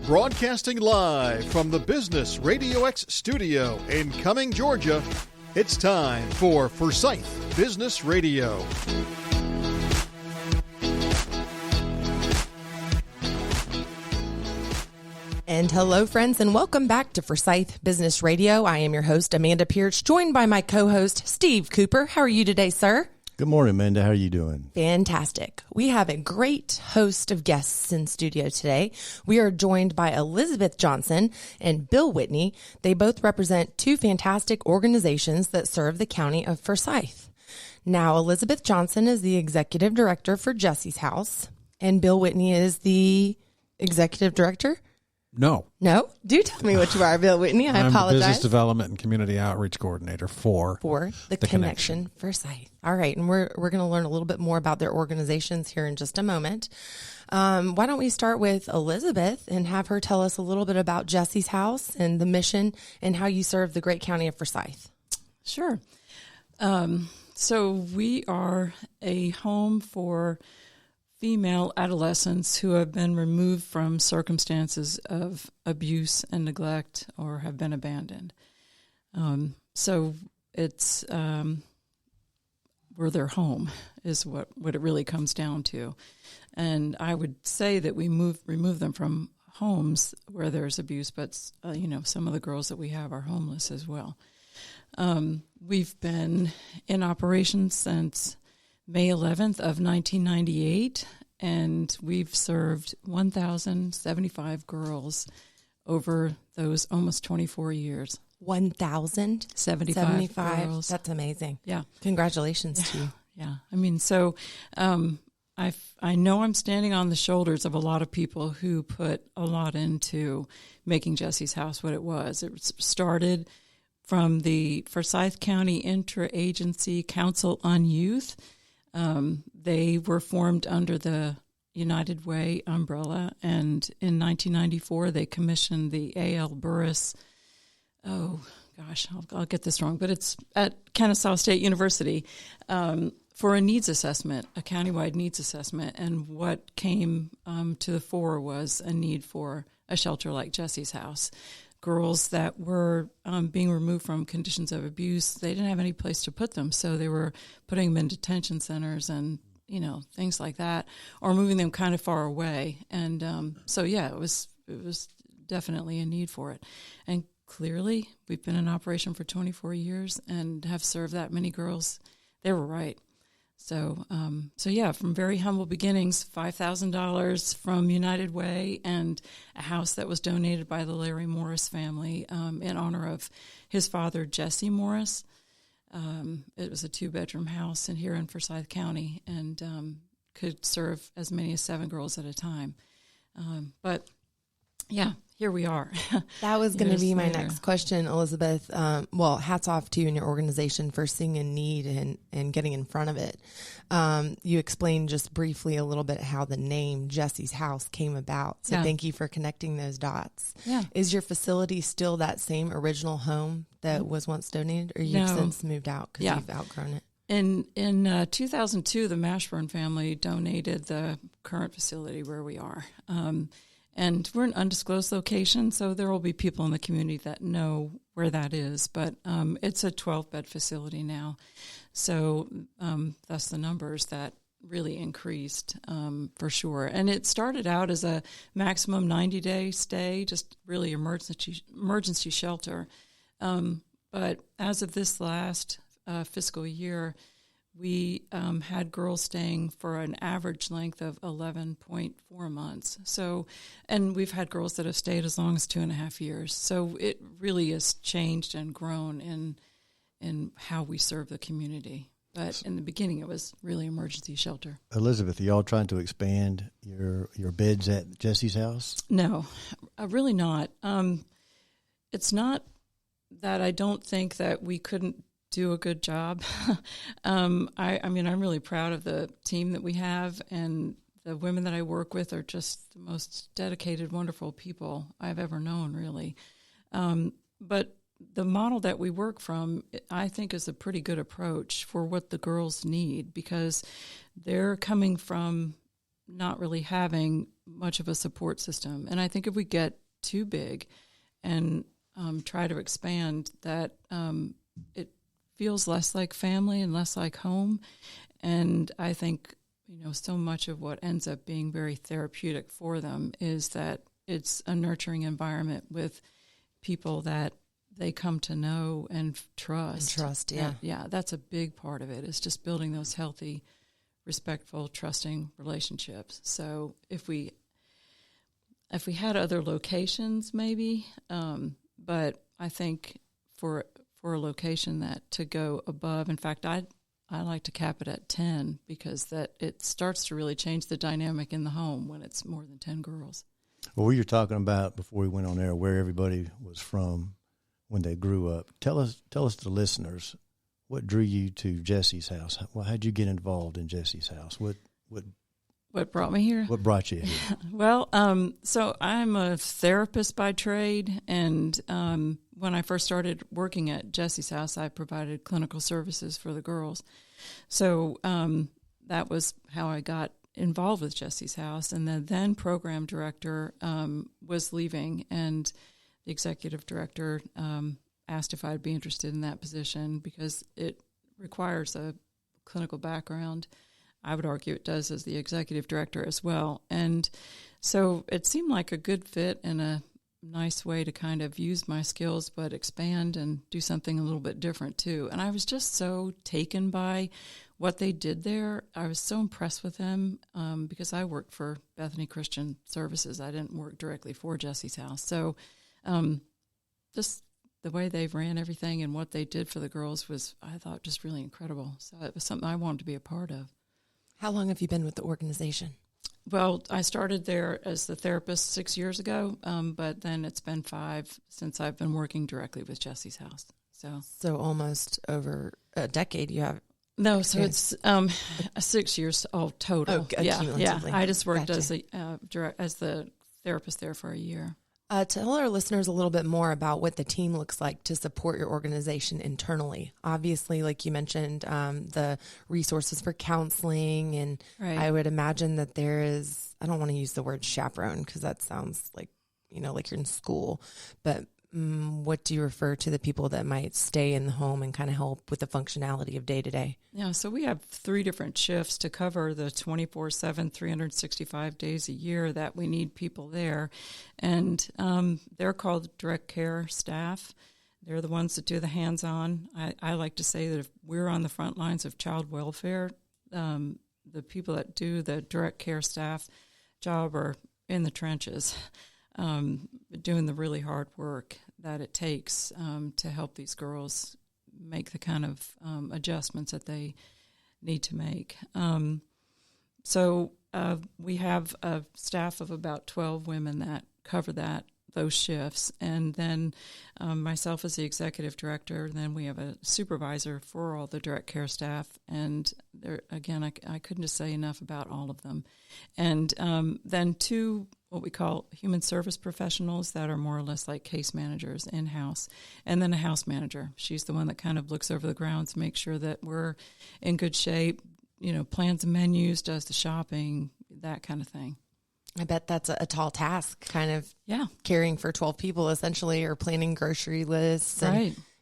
Broadcasting live from the Business RadioX studio in Cumming, Georgia, it's time for Forsyth Business Radio. And hello, friends, and welcome back to Forsyth Business Radio. I am your host, Amanda Pierce, joined by my co-host, Steve Cooper. How are you today, sir? Good morning, Amanda. How are you doing? Fantastic. We have a great host of guests in studio today. We are joined by Elizabeth Johnson and Bill Whitney. They both represent two fantastic organizations that serve the county of Forsyth. Now, Elizabeth Johnson is the executive director for Jesse's House, and Bill Whitney is the executive director. No. Do tell me what you are, Bill Whitney. I apologize. I'm the Business Development and Community Outreach Coordinator for the Connection Forsyth. All right, and we're going to learn a little bit more about their organizations here in just a moment. Why don't we start with Elizabeth and have her tell us a little bit about Jesse's House and the mission and how you serve the great county of Forsyth. Sure. So we are a home for female adolescents who have been removed from circumstances of abuse and neglect or have been abandoned. So it's we're their home is what it really comes down to. And I would say that we remove them from homes where there's abuse, but some of the girls that we have are homeless as well. We've been in operation since May 11th of 1998, and we've served 1,075 girls over those almost 24 years. 1,075 girls. That's amazing. Yeah. Congratulations to you. Yeah. I mean, so I know I'm standing on the shoulders of a lot of people who put a lot into making Jesse's House what it was. It started from the Forsyth County Interagency Council on Youth. They were formed under the United Way umbrella, and in 1994 they commissioned the A.L. Burris. Oh gosh, I'll get this wrong, but it's at Kennesaw State University for a needs assessment, a countywide needs assessment, and what came to the fore was a need for a shelter like Jesse's House. Girls that were being removed from conditions of abuse, they didn't have any place to put them, so they were putting them in detention centers and things like that, or moving them kind of far away. And it was definitely a need for it. And clearly, we've been in operation for 24 years and have served that many girls. They were right. So from very humble beginnings, $5,000 from United Way and a house that was donated by the Larry Morris family in honor of his father, Jesse Morris. It was a 2-bedroom house here in Forsyth County and could serve as many as 7 girls at a time. Here we are. That was going to be my next question, Elizabeth. Hats off to you and your organization for seeing a need and getting in front of it. You explained just briefly a little bit how the name Jesse's House came about. So Thank you for connecting those dots. Yeah. Is your facility still that same original home that was once donated, or you've since moved out because you've outgrown it? In 2002, the Mashburn family donated the current facility where we are. And we're an undisclosed location, so there will be people in the community that know where that is. But it's a 12-bed facility now. So that's the numbers that really increased for sure. And it started out as a maximum 90-day stay, just really emergency shelter. But as of this last fiscal year, we had girls staying for an average length of 11.4 months. So, and we've had girls that have stayed as long as 2.5 years. So it really has changed and grown in how we serve the community. But in the beginning, it was really emergency shelter. Elizabeth, are y'all trying to expand your beds at Jesse's House? No, really not. It's not that I don't think that we couldn't do a good job. I'm really proud of the team that we have, and the women that I work with are just the most dedicated, wonderful people I've ever known, really. But the model that we work from, I think, is a pretty good approach for what the girls need, because they're coming from not really having much of a support system. And I think if we get too big and try to expand, that it feels less like family and less like home. And I think, so much of what ends up being very therapeutic for them is that it's a nurturing environment with people that they come to know and trust. Yeah. Yeah, that's a big part of it, is just building those healthy, respectful, trusting relationships. So if we had other locations, maybe, but I think for a location that to go above, in fact, I like to cap it at 10, because that it starts to really change the dynamic in the home when it's more than 10 girls. Well, we were talking about before we went on air where everybody was from when they grew up. Tell us, the listeners, what drew you to Jesse's house? How'd you get involved in Jesse's house? What brought me here? What brought you here? Well, so I'm a therapist by trade, and when I first started working at Jesse's house, I provided clinical services for the girls. So that was how I got involved with Jesse's house. And the then program director was leaving, and the executive director asked if I'd be interested in that position because it requires a clinical background. I would argue it does as the executive director as well. And so it seemed like a good fit and a nice way to kind of use my skills but expand and do something a little bit different too. And I was just so taken by what they did there. I was so impressed with them because I worked for Bethany Christian Services. I didn't work directly for Jesse's house. So just the way they ran everything and what they did for the girls was, I thought, just really incredible. So it was something I wanted to be a part of. How long have you been with the organization? Well, I started there as the therapist 6 years ago, but then it's been 5 since I've been working directly with Jesse's house. So almost over a decade you have. No, so it's 6 years all total. Oh, yeah. I just worked Gotcha. as the therapist there for a year. Tell our listeners a little bit more about what the team looks like to support your organization internally. Obviously, like you mentioned, the resources for counseling, and Right. I would imagine that there is, I don't want to use the word chaperone because that sounds like, like you're in school, but what do you refer to the people that might stay in the home and kind of help with the functionality of day to day? Yeah, so we have 3 different shifts to cover the 24/7, 365 days a year that we need people there. And they're called direct care staff. They're the ones that do the hands-on. I like to say that if we're on the front lines of child welfare, the people that do the direct care staff job are in the trenches, doing the really hard work that it takes to help these girls make the kind of adjustments that they need to make. So we have a staff of about 12 women that cover those shifts, and then myself as the executive director. Then we have a supervisor for all the direct care staff, and there again, I couldn't just say enough about all of them. And then 2 what we call human service professionals that are more or less like case managers in-house, and then a house manager. She's the one that kind of looks over the grounds, makes sure that we're in good shape, plans and menus, does the shopping, that kind of thing. I bet that's a tall task, kind of Yeah. caring for 12 people essentially, or planning grocery lists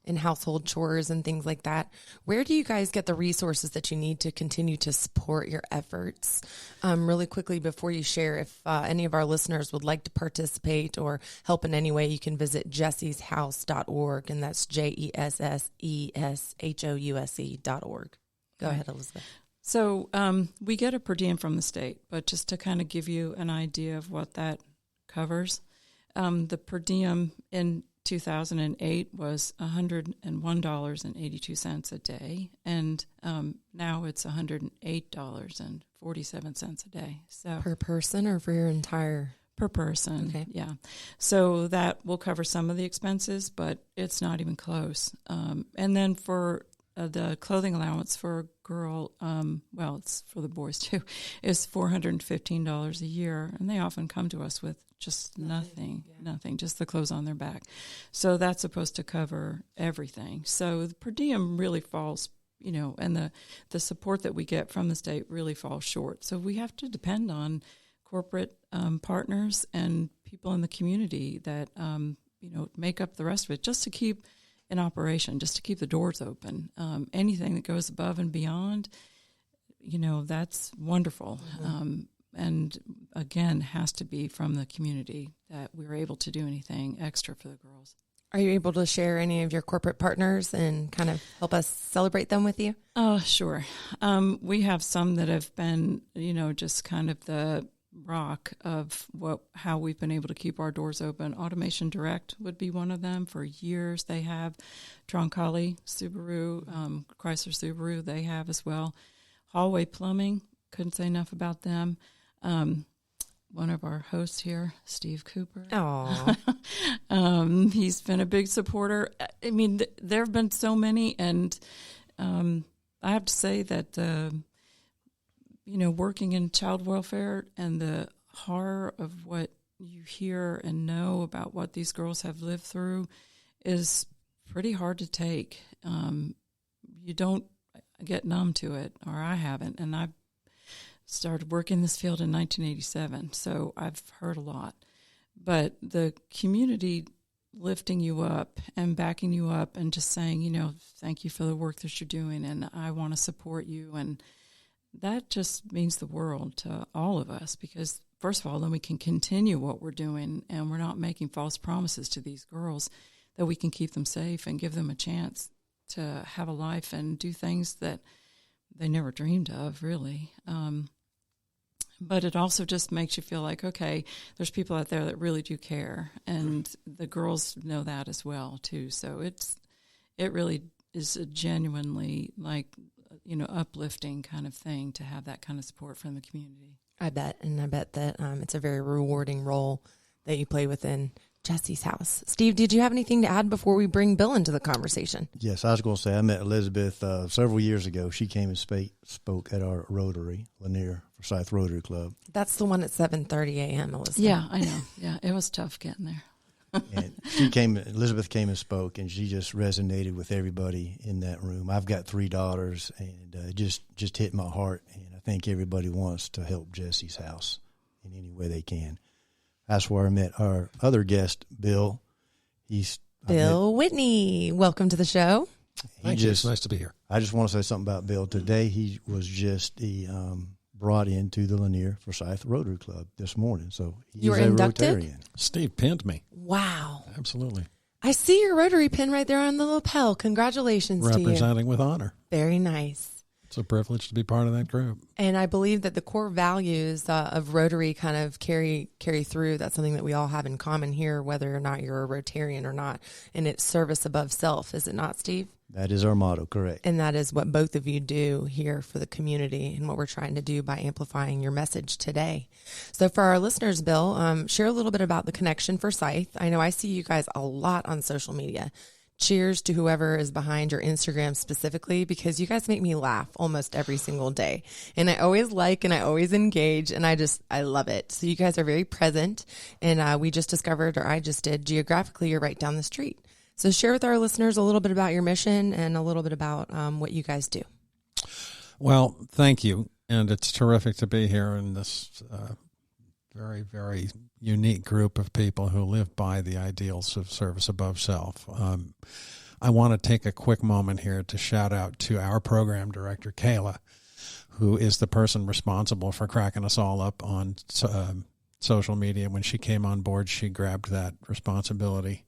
and household chores and things like that. Where do you guys get the resources that you need to continue to support your efforts? Really quickly before you share, if any of our listeners would like to participate or help in any way, you can visit jesseshouse.org, and that's JESSESHOUSE.org. Go ahead, Elizabeth. So we get a per diem from the state, but just to kind of give you an idea of what that covers, the per diem in 2008 was $101.82 a day, and now it's $108.47 a day. So Per person or for your entire? per person. Okay. Yeah. So that will cover some of the expenses, but it's not even close. And then for the clothing allowance for a girl, it's for the boys too, is $415 a year. And they often come to us with just nothing, just the clothes on their back. So that's supposed to cover everything. So the per diem really falls, and the support that we get from the state really falls short. So we have to depend on corporate partners and people in the community that, make up the rest of it just to keep in operation, just to keep the doors open. Anything that goes above and beyond, that's wonderful. Mm-hmm. And again, has to be from the community that we're able to do anything extra for the girls. Are you able to share any of your corporate partners and kind of help us celebrate them with you? Sure. We have some that have been, just kind of the rock of how we've been able to keep our doors open. Automation Direct would be one of them. For years they have. Troncalli, Subaru, Chrysler Subaru, they have as well. Hallway Plumbing, couldn't say enough about them. One of our hosts here, Steve Cooper. Oh, he's been a big supporter. I mean, there have been so many, and I have to say that, working in child welfare and the horror of what you hear and know about what these girls have lived through is pretty hard to take. You don't get numb to it, or I haven't, and I've started working in this field in 1987, so I've heard a lot. But the community lifting you up and backing you up and just saying, thank you for the work that you're doing, and I want to support you, and that just means the world to all of us, because first of all, then we can continue what we're doing, and we're not making false promises to these girls, that we can keep them safe and give them a chance to have a life and do things that they never dreamed of, really. But it also just makes you feel like, okay, there's people out there that really do care, and the girls know that as well too. So it really is a genuinely uplifting kind of thing to have that kind of support from the community. I bet that it's a very rewarding role that you play within Jesse's house. Steve, did you have anything to add before we bring Bill into the conversation? Yes, I was going to say I met Elizabeth several years ago. She came and spoke at our Rotary, Lanier Forsyth Rotary Club. That's the one at 7:30 a.m., Elizabeth. Yeah, I know. Yeah, it was tough getting there. And Elizabeth came and spoke, and she just resonated with everybody in that room. I've got 3 daughters, and it just hit my heart, and I think everybody wants to help Jesse's house in any way they can. That's where I met our other guest, Bill. Bill Whitney. Welcome to the show. Thank you. It's nice to be here. I just want to say something about Bill. Today he was just brought into the Lanier Forsyth Rotary Club this morning. So he's a inducted? Rotarian. Steve pinned me. Wow. Absolutely. I see your Rotary pin right there on the lapel. Congratulations to you. Representing with honor. Very nice. It's a privilege to be part of that group. And I believe that the core values of Rotary kind of carry through. That's something that we all have in common here, whether or not you're a Rotarian or not. And it's service above self, is it not, Steve? That is our motto, correct. And that is what both of you do here for the community and what we're trying to do by amplifying your message today. So for our listeners, Bill, share a little bit about the Connection Forsyth. I know I see you guys a lot on social media. Cheers to whoever is behind your Instagram specifically, because you guys make me laugh almost every single day. And I always like and I always engage, and I love it. So you guys are very present, and we just discovered, or I just did, geographically you're right down the street. So share with our listeners a little bit about your mission and a little bit about what you guys do. Well, thank you. And it's terrific to be here in this very, very unique group of people who live by the ideals of service above self. I want to take a quick moment here to shout out to our program director, Kayla, who is the person responsible for cracking us all up on social media. When she came on board, she grabbed that responsibility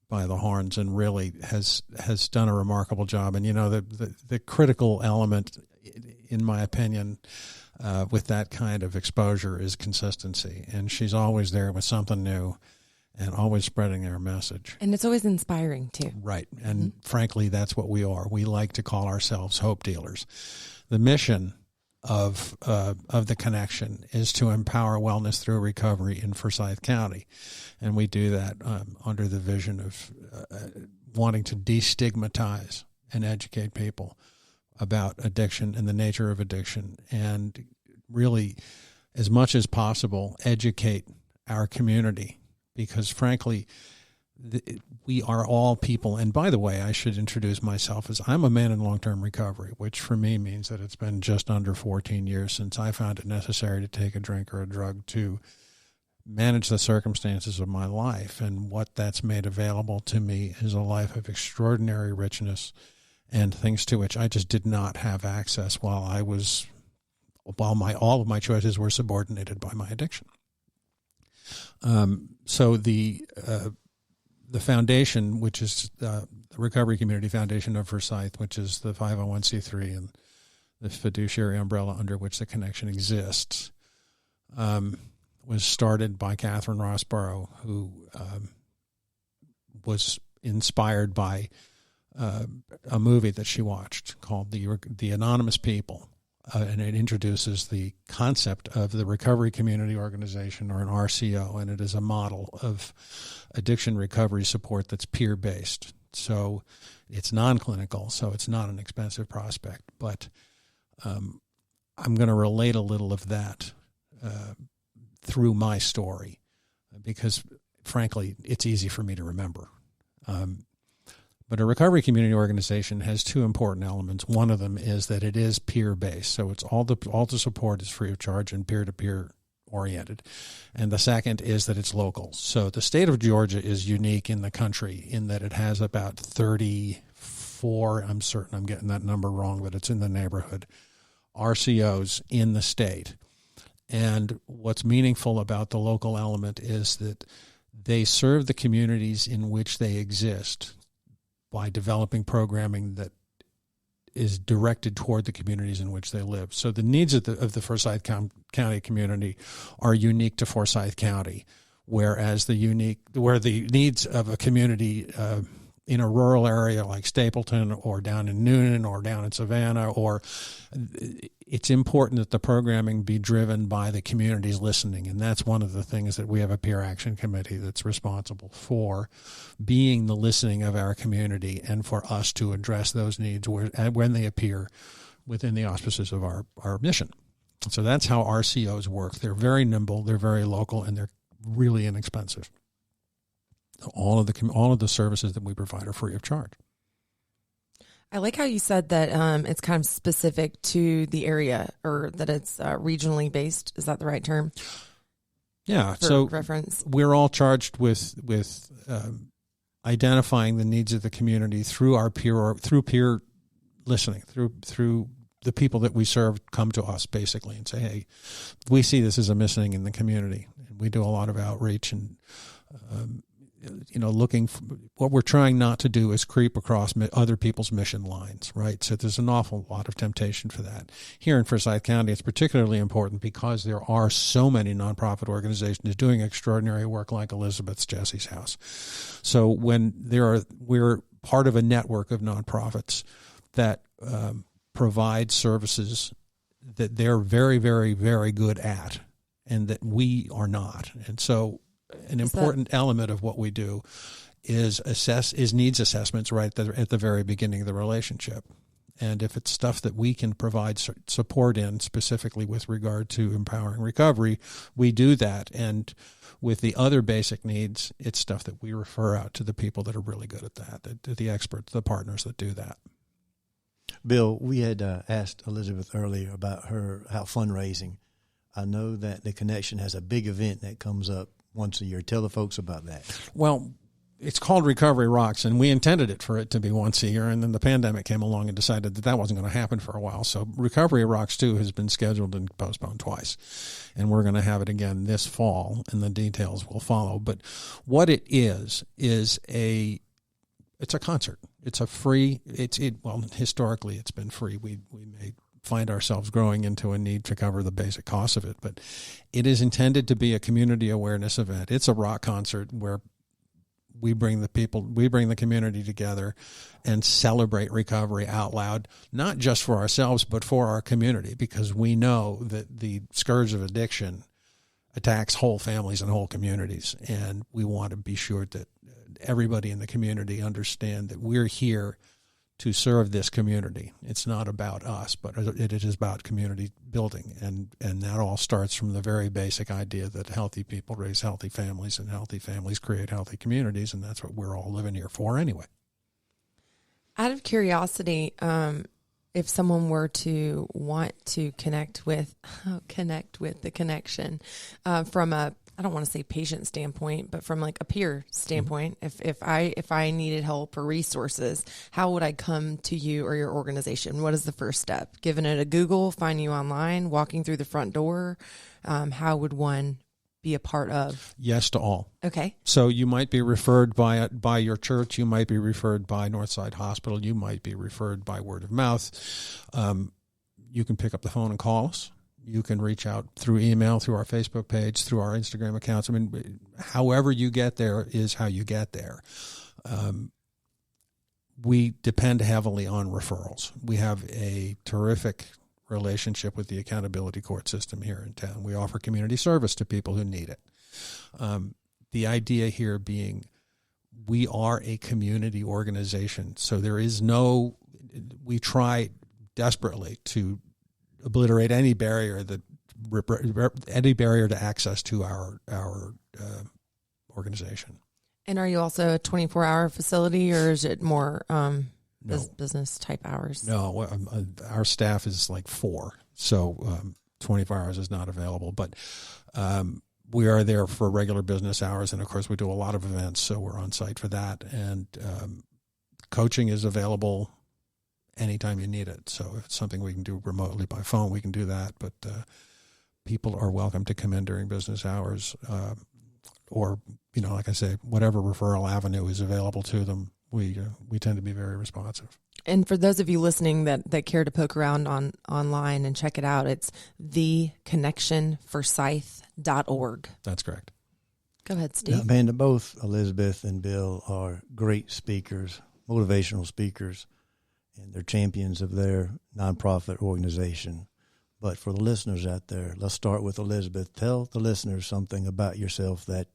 by the horns and really has done a remarkable job. And, the critical element, in my opinion, with that kind of exposure is consistency. And she's always there with something new and always spreading our message. And it's always inspiring, too. Right. And frankly, that's what we are. We like to call ourselves hope dealers. The mission of the Connection is to empower wellness through recovery in Forsyth County. And we do that under the vision of wanting to destigmatize and educate people about addiction and the nature of addiction, and really, as much as possible, educate our community, because frankly, we are all people. And by the way, I should introduce myself as I'm a man in long-term recovery, which for me means that it's been just under 14 years since I found it necessary to take a drink or a drug to manage the circumstances of my life. And what that's made available to me is a life of extraordinary richness and things to which I just did not have access while all of my choices were subordinated by my addiction. So the foundation, which is the Recovery Community Foundation of Forsyth, which is the 501c3 and the fiduciary umbrella under which the connection exists, was started by Catherine Rossborough, who was inspired by a movie that she watched called The Anonymous People. And it introduces the concept of the Recovery Community Organization, or an RCO, and it is a model of addiction recovery support that's peer-based. So it's non-clinical, so it's not an expensive prospect. But I'm going to relate a little of that through my story because, frankly, it's easy for me to remember. But a recovery community organization has two important elements. One of them is that it is peer-based, so it's all the support is free of charge and peer-to-peer oriented. And the second is that it's local. So the state of Georgia is unique in the country in that it has about 34, I'm certain I'm getting that number wrong, but it's in the neighborhood, RCOs in the state. And what's meaningful about the local element is that they serve the communities in which they exist by developing programming that is directed toward the communities in which they live. So the needs of the Forsyth County community are unique to Forsyth County, whereas the needs of a community in a rural area like Stapleton or down in Noonan or down in Savannah, or it's important that the programming be driven by the communities listening. And that's one of the things that we have a peer action committee that's responsible for, being the listening of our community and for us to address those needs when they appear within the auspices of our mission. So that's how RCOs work. They're very nimble, they're very local, and they're really inexpensive. All of the services that we provide are free of charge. I like how you said that it's kind of specific to the area, or that it's regionally based. Is that the right term? Yeah. For so reference, we're all charged with identifying the needs of the community through peer listening, through the people that we serve come to us basically and say, hey, we see this as a missing in the community, and we do a lot of outreach and. What we're trying not to do is creep across other people's mission lines, right? So there's an awful lot of temptation for that. Here in Forsyth County, it's particularly important because there are so many nonprofit organizations doing extraordinary work like Elizabeth's Jesse's House. So we're part of a network of nonprofits that provide services that they're very, very, very good at and that we are not. And so an important element of what we do is needs assessments right at the very beginning of the relationship. And if it's stuff that we can provide support in, specifically with regard to empowering recovery, we do that. And with the other basic needs, it's stuff that we refer out to the people that are really good at that, the experts, the partners that do that. Bill, we had asked Elizabeth earlier about how fundraising. I know that the Connection has a big event that comes up once a year. Tell the folks about that. Well, it's called Recovery Rocks, and we intended it for it to be once a year, and then the pandemic came along and decided that wasn't going to happen for a while. So Recovery Rocks 2 has been scheduled and postponed twice, and we're going to have it again this fall, and the details will follow. But what it is it's a concert. It's a free. Historically it's been free. We may find ourselves growing into a need to cover the basic costs of it, but it is intended to be a community awareness event. It's a rock concert where we bring the community together and celebrate recovery out loud, not just for ourselves, but for our community, because we know that the scourge of addiction attacks whole families and whole communities. And we want to be sure that everybody in the community understand that we're here to serve this community. It's not about us, but it is about community building. And that all starts from the very basic idea that healthy people raise healthy families, and healthy families create healthy communities, and that's what we're all living here for anyway. Out of curiosity, if someone were to want to connect with the connection from a, I don't want to say patient standpoint, but from like a peer standpoint, if I needed help or resources, how would I come to you or your organization? What is the first step? Giving it a Google, find you online, walking through the front door? How would one be a part of? Yes to all. Okay. So you might be referred by your church. You might be referred by Northside Hospital. You might be referred by word of mouth. You can pick up the phone and call us. You can reach out through email, through our Facebook page, through our Instagram accounts. I mean, however you get there is how you get there. We depend heavily on referrals. We have a terrific relationship with the accountability court system here in town. We offer community service to people who need it. The idea here being we are a community organization, so we try desperately to obliterate any barrier to access to our organization. And are you also a 24-hour facility, or is it more No. business type hours? No, our staff is like 4, so 24 hours is not available. But we are there for regular business hours, and of course we do a lot of events, so we're on site for that. And coaching is available anytime you need it. So if it's something we can do remotely by phone, we can do that. But people are welcome to come in during business hours, or like I say, whatever referral avenue is available to them. We tend to be very responsive. And for those of you listening that care to poke around online and check it out, it's theconnectionforsyth.org. That's correct. Go ahead, Steve. Now, Amanda, both Elizabeth and Bill are great speakers, motivational speakers, and they're champions of their nonprofit organization. But for the listeners out there, let's start with Elizabeth. Tell the listeners something about yourself that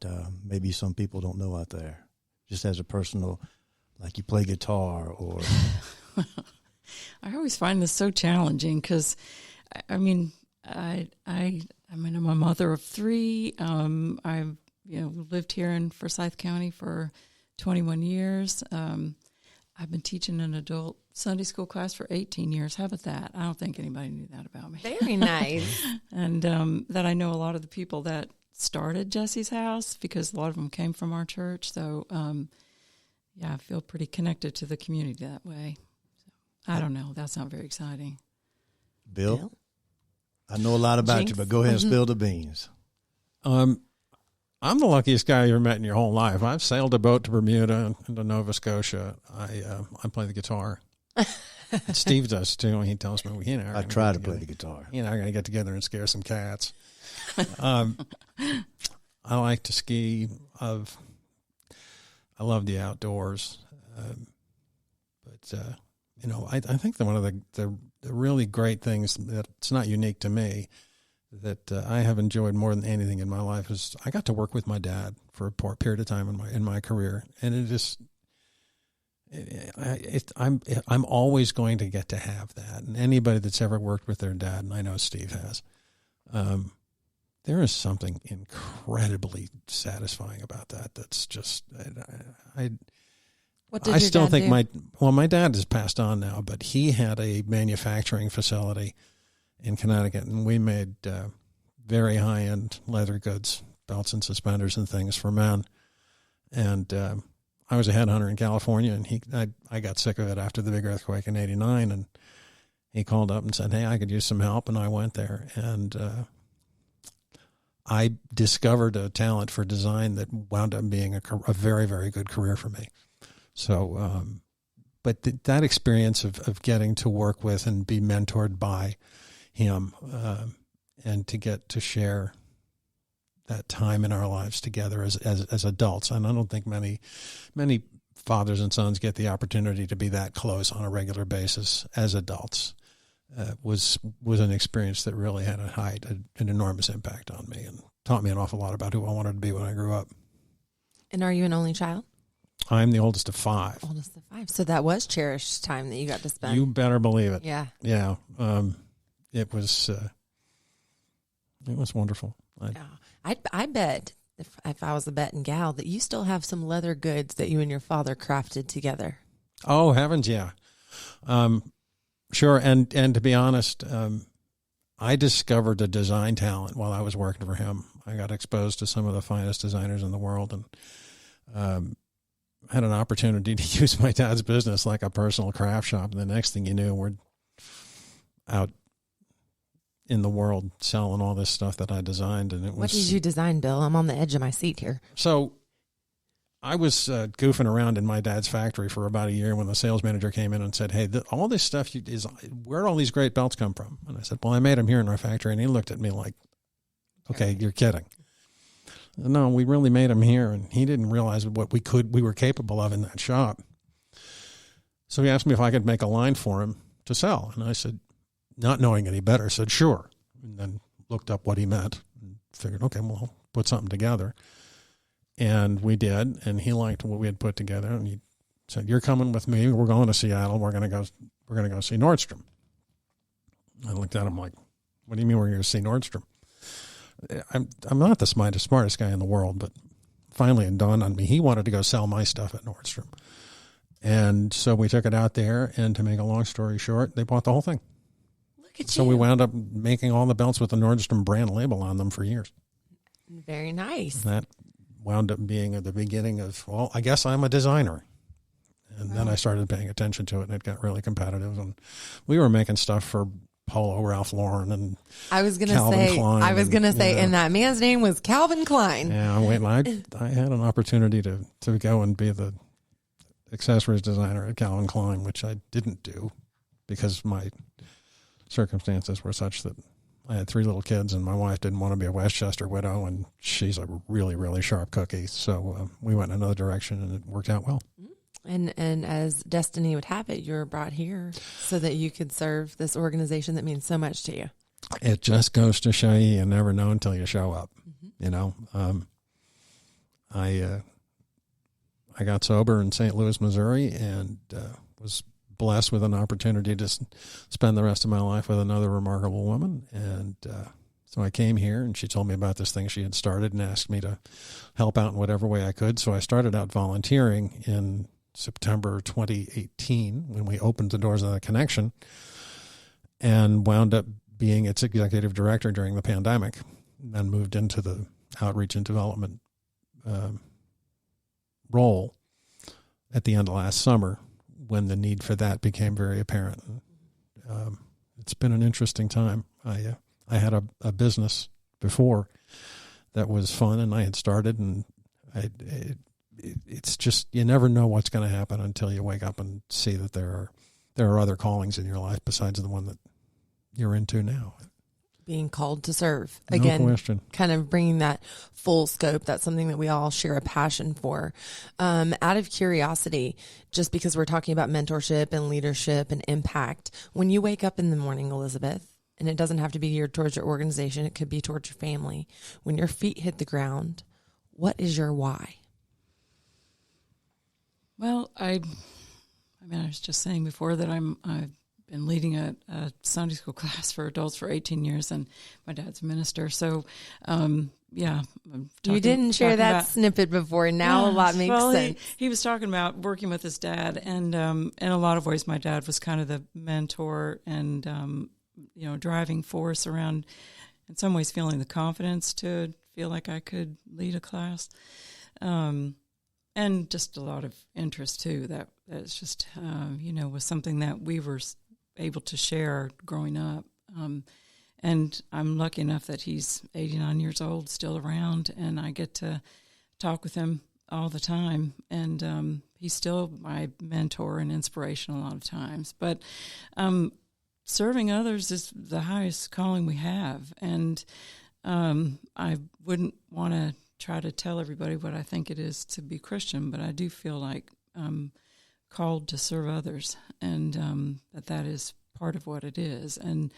maybe some people don't know out there, just as a personal, like you play guitar or... I always find this so challenging because, I'm a mother of 3. I've lived here in Forsyth County for 21 years. I've been teaching an adult Sunday school class for 18 years. How about that? I don't think anybody knew that about me. Very nice. And that I know a lot of the people that started Jesse's House, because a lot of them came from our church. So, I feel pretty connected to the community that way. So, I don't know. That's not very exciting. Bill? I know a lot about Jinx. you, but go ahead and spill the beans. I'm the luckiest guy you ever met in your whole life. I've sailed a boat to Bermuda and to Nova Scotia. I play the guitar. Steve does too. He tells me, I try to play the guitar. We're going to get together and scare some cats. I like to ski. I love the outdoors. I think that one of the really great things that's not unique to me that I have enjoyed more than anything in my life is I got to work with my dad for a period of time in my career, and it just I'm always going to get to have that. And anybody that's ever worked with their dad, and I know Steve has, there is something incredibly satisfying about that. That's just What did I your still dad think do? my dad has passed on now, but he had a manufacturing facility in Connecticut, and we made very high-end leather goods, belts and suspenders and things for men. And I was a headhunter in California, and I got sick of it after the big earthquake in '89, and he called up and said, "Hey, I could use some help," and I went there, and I discovered a talent for design that wound up being a very, very good career for me. So, but that experience of getting to work with and be mentored by him, and to get to share that time in our lives together as adults, and I don't think many fathers and sons get the opportunity to be that close on a regular basis as adults, was an experience that really had an enormous impact on me and taught me an awful lot about who I wanted to be when I grew up. And are you an only child? I'm the oldest of 5. Oldest of 5. So that was cherished time that you got to spend. You better believe it. Yeah. Yeah. It was wonderful. I bet if I was a betting gal that you still have some leather goods that you and your father crafted together. Oh, heavens, yeah. Sure. And to be honest, I discovered a design talent while I was working for him. I got exposed to some of the finest designers in the world, and had an opportunity to use my dad's business like a personal craft shop. And the next thing you knew, we're out in the world selling all this stuff that I designed. And what did you design, Bill? I'm on the edge of my seat here. So I was goofing around in my dad's factory for about a year when the sales manager came in and said, "Hey, all this stuff where all these great belts come from?" And I said, "Well, I made them here in our factory." And he looked at me like, "Okay, you're kidding." No, we really made them here. And he didn't realize what we were capable of in that shop. So he asked me if I could make a line for him to sell. And I said, not knowing any better, said, "Sure." And then looked up what he meant and figured, okay, well, put something together. And we did. And he liked what we had put together. And he said, "You're coming with me. We're going to Seattle. We're going to go see Nordstrom." I looked at him like, "What do you mean we're going to see Nordstrom?" I'm not the smartest guy in the world, but finally it dawned on me he wanted to go sell my stuff at Nordstrom. And so we took it out there, and to make a long story short, they bought the whole thing. Look at So we wound up making all the belts with the Nordstrom brand label on them for years. Very nice. And that wound up being at the beginning of, well, I guess I'm a designer. And then I started paying attention to it, and it got really competitive. And we were making stuff for Polo, Ralph Lauren, and I was going to Calvin say, Klein, and that man's name was Calvin Klein. Yeah, I had an opportunity to go and be the accessories designer at Calvin Klein, which I didn't do because my circumstances were such that I had 3 little kids, and my wife didn't want to be a Westchester widow, and she's a really, really sharp cookie. So we went in another direction, and it worked out well. And as destiny would have it, you were brought here so that you could serve this organization that means so much to you. It just goes to show you never know until you show up. Mm-hmm. You know, I got sober in St. Louis, Missouri, and was blessed with an opportunity to spend the rest of my life with another remarkable woman. And so I came here, and she told me about this thing she had started and asked me to help out in whatever way I could. So I started out volunteering in September 2018 when we opened the doors of the Connection, and wound up being its executive director during the pandemic, and then moved into the outreach and development role at the end of last summer when the need for that became very apparent. It's been an interesting time. I had a business before that was fun, and I had started, and it's just, you never know what's going to happen until you wake up and see that there are other callings in your life besides the one that you're into now. Being called to serve. No Again, question. Kind of bringing that full scope. That's something that we all share a passion for. Out of curiosity, just because we're talking about mentorship and leadership and impact, when you wake up in the morning, Elizabeth, and it doesn't have to be geared towards your organization, it could be towards your family. When your feet hit the ground, what is your why? Well, I was just saying before that I've been leading a Sunday school class for adults for 18 years, and my dad's a minister. So, yeah. You didn't share that snippet before, and now a lot makes sense. He was talking about working with his dad, and in a lot of ways, my dad was kind of the mentor and, driving force around, in some ways, feeling the confidence to feel like I could lead a class. And just a lot of interest, too. That's just, was something that we were able to share growing up. And I'm lucky enough that he's 89 years old, still around, and I get to talk with him all the time. And he's still my mentor and inspiration a lot of times. But serving others is the highest calling we have. And I wouldn't want to try to tell everybody what I think it is to be Christian, but I do feel like I'm called to serve others, and that is part of what it is, and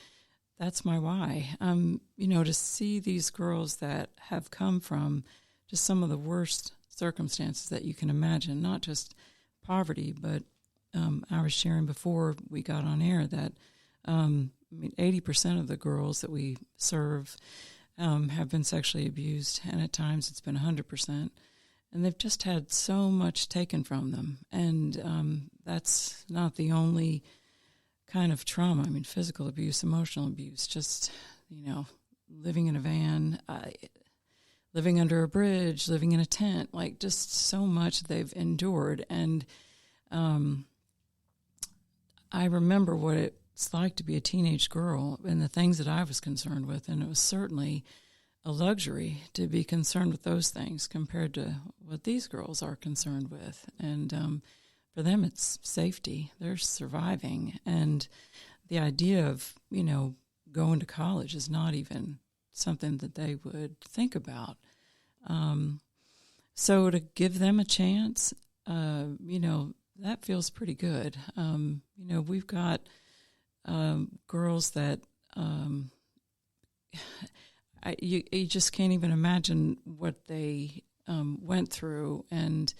that's my why. To see these girls that have come from just some of the worst circumstances that you can imagine, not just poverty, but I was sharing before we got on air that 80% of the girls that we serve have been sexually abused, and at times it's been 100%. And they've just had so much taken from them. And that's not the only kind of trauma. I mean, physical abuse, emotional abuse, just, living in a van, living under a bridge, living in a tent, like just so much they've endured. And I remember what it's like to be a teenage girl and the things that I was concerned with. And it was certainly a luxury to be concerned with those things compared to what these girls are concerned with. And for them, it's safety. They're surviving. And the idea of, going to college is not even something that they would think about. So to give them a chance, that feels pretty good. We've got girls that you just can't even imagine what they went through and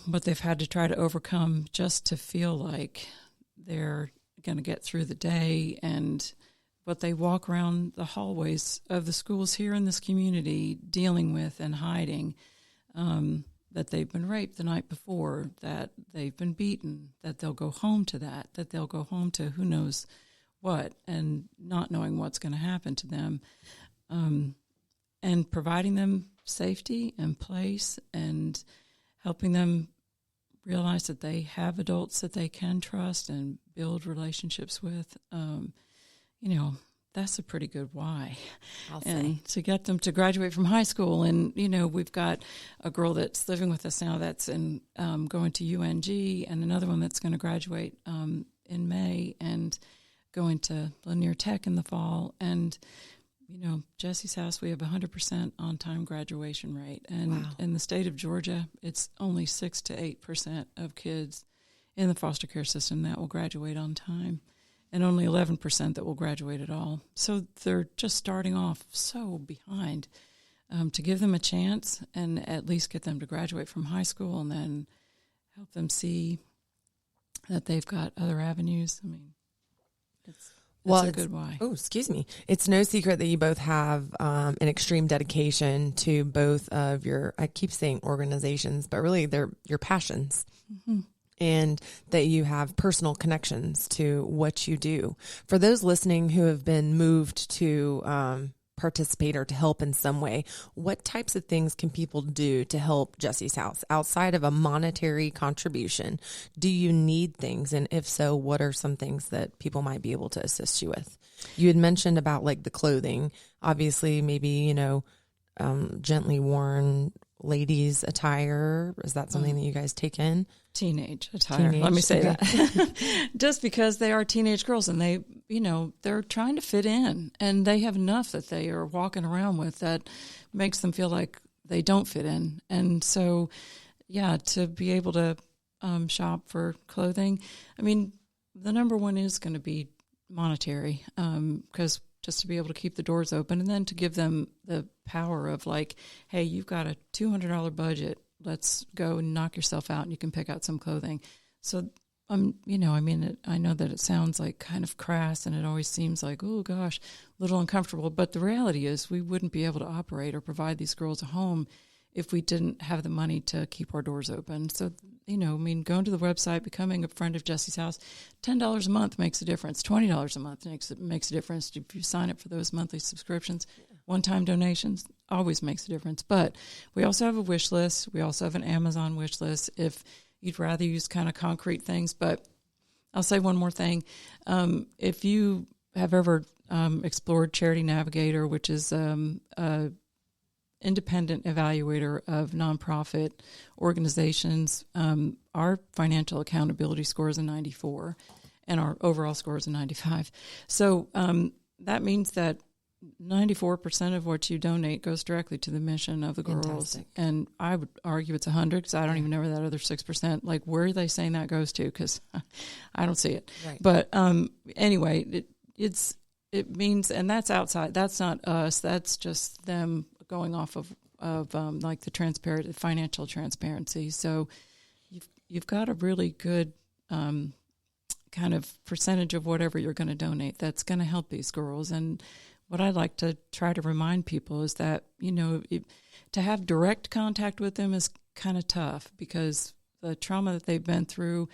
what they've had to try to overcome just to feel like they're going to get through the day, and what they walk around the hallways of the schools here in this community dealing with and hiding, that they've been raped the night before, that they've been beaten, that they'll go home to that they'll go home to who knows what, and not knowing what's going to happen to them, and providing them safety and place and helping them realize that they have adults that they can trust and build relationships with. That's a pretty good why. I'll and say. To get them to graduate from high school. And, we've got a girl that's living with us now that's in going to UNG, and another one that's going to graduate in May and going to Lanier Tech in the fall. And, Jesse's house, we have 100% on-time graduation rate. And wow. In the state of Georgia, it's only 6 to 8% of kids in the foster care system that will graduate on time, and only 11% that will graduate at all. So they're just starting off so behind. To give them a chance and at least get them to graduate from high school and then help them see that they've got other avenues. I mean, it's a good why. Oh, excuse me. It's no secret that you both have an extreme dedication to both of your, I keep saying organizations, but really they're your passions. Mm-hmm. And that you have personal connections to what you do. For those listening who have been moved to participate or to help in some way, what types of things can people do to help Jesse's House outside of a monetary contribution? Do you need things? And if so, what are some things that people might be able to assist you with? You had mentioned about like the clothing, obviously maybe, gently worn ladies attire. Is that something that you guys take in? Teenage attire. Let me say that. Just because they are teenage girls and they, they're trying to fit in, and they have enough that they are walking around with that makes them feel like they don't fit in. And so, to be able to shop for clothing, I mean, the number one is going to be monetary, because just to be able to keep the doors open, and then to give them the power of like, hey, you've got a $200 budget. Let's go and knock yourself out and you can pick out some clothing. So, I know that it sounds like kind of crass and it always seems like, oh gosh, a little uncomfortable. But the reality is we wouldn't be able to operate or provide these girls a home if we didn't have the money to keep our doors open. So, going to the website, becoming a friend of Jesse's House, $10 a month makes a difference. $20 a month makes a difference. If you sign up for those monthly subscriptions, one-time donations always makes a difference. But we also have a wish list. We also have an Amazon wish list if you'd rather use kind of concrete things. But I'll say one more thing. If you have ever explored Charity Navigator, which is a independent evaluator of nonprofit organizations, our financial accountability score is a 94 and our overall score is a 95. So that means that 94% of what you donate goes directly to the mission of the girls. Fantastic. And I would argue it's 100 because I don't even know where that other 6%, like where are they saying that goes to? Because I don't see it. Right. But anyway, it means, and that's outside. That's not us. That's just them going off of like the financial transparency. So you've got a really good kind of percentage of whatever you're going to donate that's going to help these girls. And what I like to try to remind people is that, to have direct contact with them is kind of tough because the trauma that they've been through.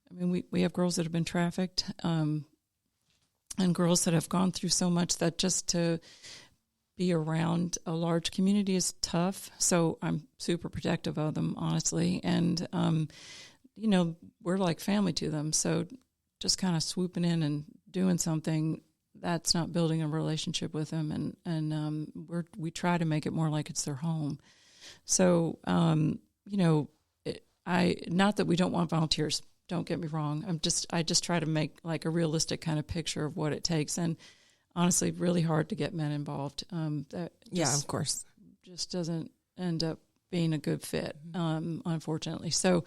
I mean, we have girls that have been trafficked, and girls that have gone through so much that just to be around a large community is tough. So I'm super protective of them, honestly. And, we're like family to them. So just kind of swooping in and doing something, that's not building a relationship with them. And we try to make it more like it's their home. So, not that we don't want volunteers. Don't get me wrong. I just try to make like a realistic kind of picture of what it takes. And honestly, really hard to get men involved. Of course. Just doesn't end up being a good fit, unfortunately. So,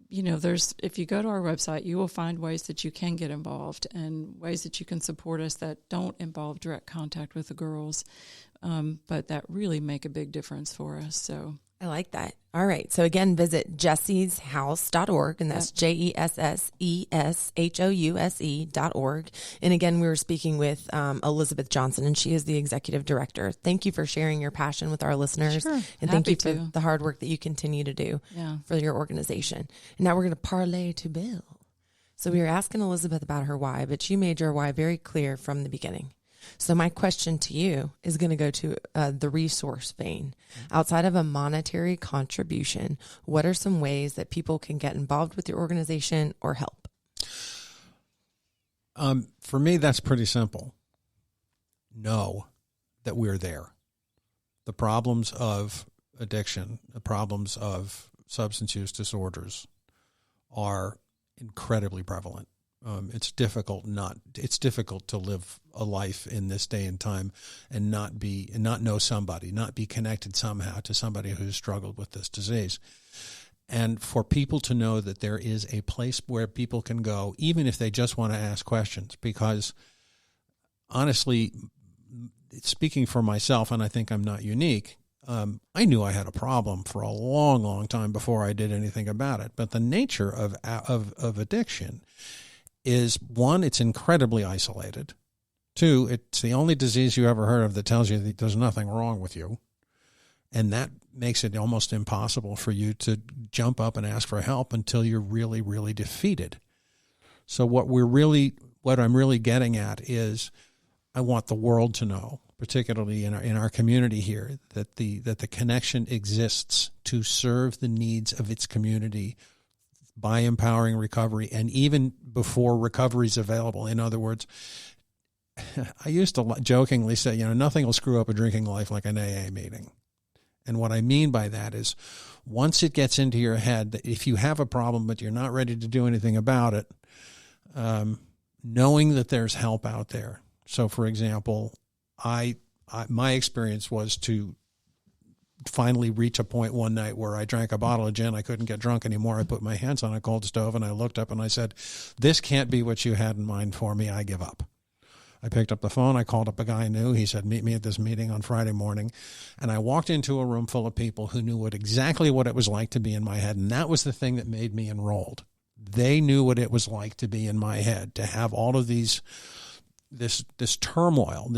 if you go to our website, you will find ways that you can get involved and ways that you can support us that don't involve direct contact with the girls, but that really make a big difference for us. So I like that. All right. So again, visit jesseshouse.org, and that's JESSESHOUSE.org. And again, we were speaking with Elizabeth Johnson, and she is the executive director. Thank you for sharing your passion with our listeners. Sure. And thank you for the hard work that you continue to do for your organization. And now we're going to parlay to Bill. So we were asking Elizabeth about her why, but you made your why very clear from the beginning. So my question to you is going to go to the resource vein. Outside of a monetary contribution, what are some ways that people can get involved with your organization or help? For me, that's pretty simple. Know that we're there. The problems of addiction, the problems of substance use disorders are incredibly prevalent. It's difficult to live a life in this day and time and not know somebody, not be connected somehow to somebody who's struggled with this disease. And for people to know that there is a place where people can go, even if they just want to ask questions, because honestly, speaking for myself, and I think I'm not unique, I knew I had a problem for a long, long time before I did anything about it. But the nature of addiction is, one, it's incredibly isolated. Two, it's the only disease you ever heard of that tells you that there's nothing wrong with you. And that makes it almost impossible for you to jump up and ask for help until you're really, really defeated. So what I'm really getting at is I want the world to know, particularly in our community here, that the connection exists to serve the needs of its community by empowering recovery, and even before recovery is available. In other words, I used to jokingly say, nothing will screw up a drinking life like an AA meeting. And what I mean by that is, once it gets into your head that if you have a problem but you're not ready to do anything about it, knowing that there's help out there. So, for example, my experience was to finally reach a point one night where I drank a bottle of gin. I couldn't get drunk anymore. I put my hands on a cold stove and I looked up and I said, "This can't be what you had in mind for me. I give up." I picked up the phone. I called up a guy I knew. He said, "Meet me at this meeting on Friday morning." And I walked into a room full of people who knew exactly what it was like to be in my head. And that was the thing that made me enrolled. They knew what it was like to be in my head, to have all of this turmoil,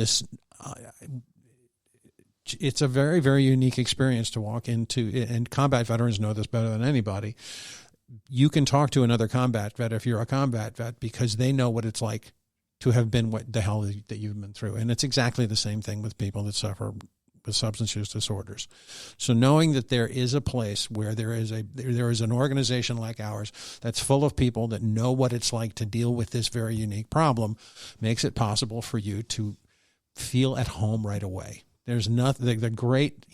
it's a very, very unique experience to walk into, and combat veterans know this better than anybody. You can talk to another combat vet if you're a combat vet, because they know what it's like to have been what the hell that you've been through. And it's exactly the same thing with people that suffer with substance use disorders. So knowing that there is a place where there is an organization like ours that's full of people that know what it's like to deal with this very unique problem makes it possible for you to feel at home right away. There's nothing, the great,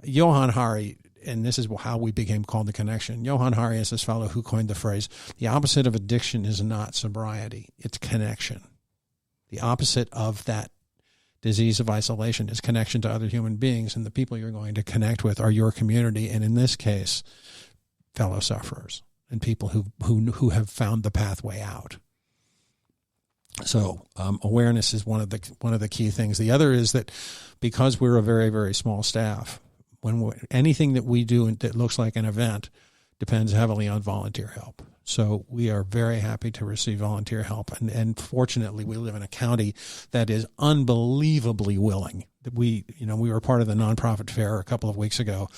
Johan Hari, and this is how we became called The Connection. Johan Hari is this fellow who coined the phrase, the opposite of addiction is not sobriety, it's connection. The opposite of that disease of isolation is connection to other human beings, and the people you're going to connect with are your community, and in this case, fellow sufferers and people who have found the pathway out. So awareness is one of the key things. The other is that because we're a very, very small staff, anything that we do that looks like an event depends heavily on volunteer help. So we are very happy to receive volunteer help. And fortunately, we live in a county that is unbelievably willing. We were part of the nonprofit fair a couple of weeks ago,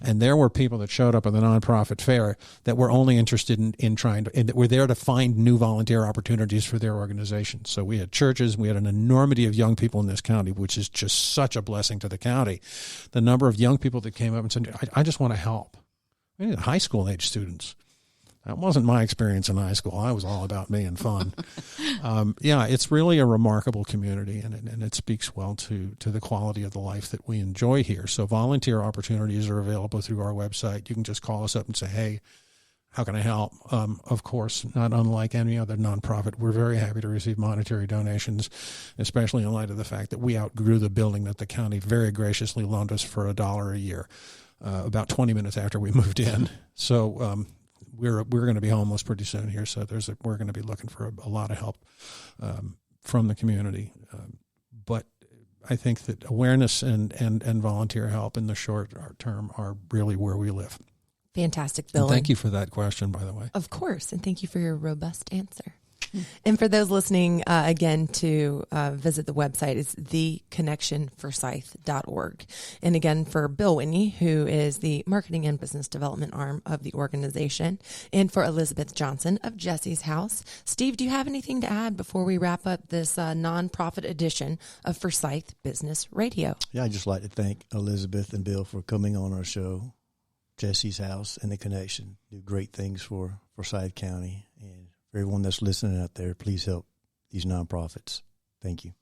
and there were people that showed up at the nonprofit fair that were only interested in that were there to find new volunteer opportunities for their organizations. So we had churches, we had an enormity of young people in this county, which is just such a blessing to the county. The number of young people that came up and said, I just want to help. We had high school age students. That wasn't my experience in high school. I was all about me and fun. It's really a remarkable community, and it speaks well to the quality of the life that we enjoy here. So volunteer opportunities are available through our website. You can just call us up and say, hey, how can I help? Of course, not unlike any other nonprofit, we're very happy to receive monetary donations, especially in light of the fact that we outgrew the building that the county very graciously loaned us for $1 a year about 20 minutes after we moved in. So we're going to be homeless pretty soon here, so we're going to be looking for a lot of help from the community. But I think that awareness and volunteer help in the short term are really where we live. Fantastic, Bill. And thank you for that question, by the way. Of course, and thank you for your robust answer. And for those listening, again, to visit the website, it's theconnectionforsyth.org. And again, for Bill Whitney, who is the marketing and business development arm of the organization, and for Elizabeth Johnson of Jesse's House. Steve, do you have anything to add before we wrap up this nonprofit edition of Forsyth Business Radio? Yeah, I'd just like to thank Elizabeth and Bill for coming on our show. Jesse's House and the Connection do great things for Forsyth County. And for everyone that's listening out there, please help these nonprofits. Thank you.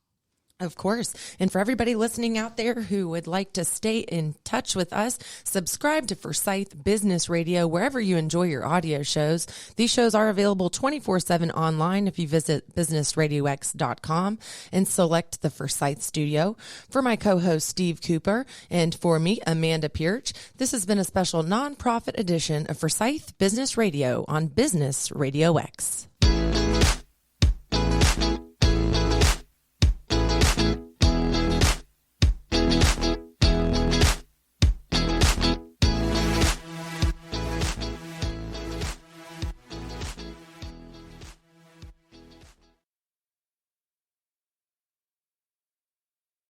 Of course. And for everybody listening out there who would like to stay in touch with us, subscribe to Forsyth Business Radio wherever you enjoy your audio shows. These shows are available 24/7 online if you visit businessradiox.com and select the Forsyth Studio. For my co-host Steve Cooper and for me, Amanda Pierch, this has been a special nonprofit edition of Forsyth Business Radio on Business Radio X.